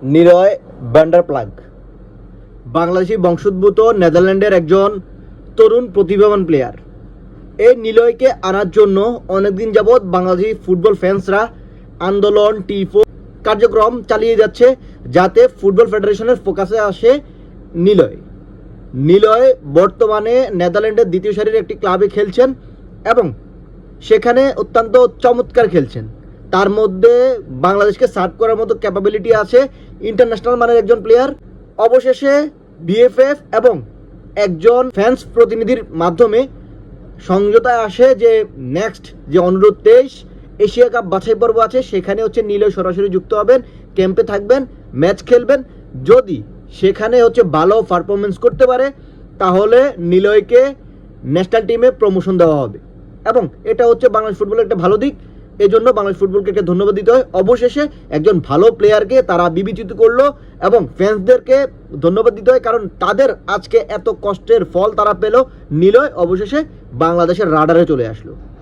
নিলয় ভ্যান্ডারপ্লাগ বাংলাদেশি বংশোদ্ভূত নেদারল্যান্ডের একজন তরুণ প্রতিভাবান প্লেয়ার। এই নিলয়কে আনার জন্য অনেকদিন যাবৎ বাংলাদেশি ফুটবল ফ্যান্সরা আন্দোলন টিফো কার্যক্রম চালিয়ে যাচ্ছে, যাতে ফুটবল ফেডারেশনের ফোকাসে আসে নিলয় বর্তমানে নেদারল্যান্ডের দ্বিতীয় সারির একটি ক্লাবে খেলছেন এবং সেখানে অত্যন্ত চমৎকার খেলছেন। তার মধ্যে বাংলাদেশকে সার্ভ করার মতো ক্যাপাবিলিটি আছে, ইন্টারন্যাশনাল মানের একজন প্লেয়ার। অবশেষে বিএফএফ এবং একজন ফ্যান্স প্রতিনিধির মাধ্যমে সমঝোতায় আসে যে নেক্সট যে অনুরোধ 23 এশিয়া কাপ বাছাই পর্ব আছে, সেখানে নিলয় সরাসরি যুক্ত হবেন, ক্যাম্পে থাকবেন, ম্যাচ খেলবেন। যদি সেখানে ভালো পারফরমেন্স করতে পারে তাহলে নিলয়কে ন্যাশনাল টিমে প্রমোশন দেওয়া হবে এবং এটা বাংলাদেশ ফুটবলের একটা ভালো দিক। এই জন্য বাংলাদেশ ফুটবলকে একটা ধন্যবাদ দিতে হয়। অবশেষে একজন ভালো প্লেয়ারকে তারা বিবেচিত করলো এবং ফ্যান্সদেরকে ধন্যবাদ দিতে হয়, কারণ তাদের আজকে এত কষ্টের ফল তারা পেল। নিলয় অবশেষে বাংলাদেশের রাডারে চলে আসলো।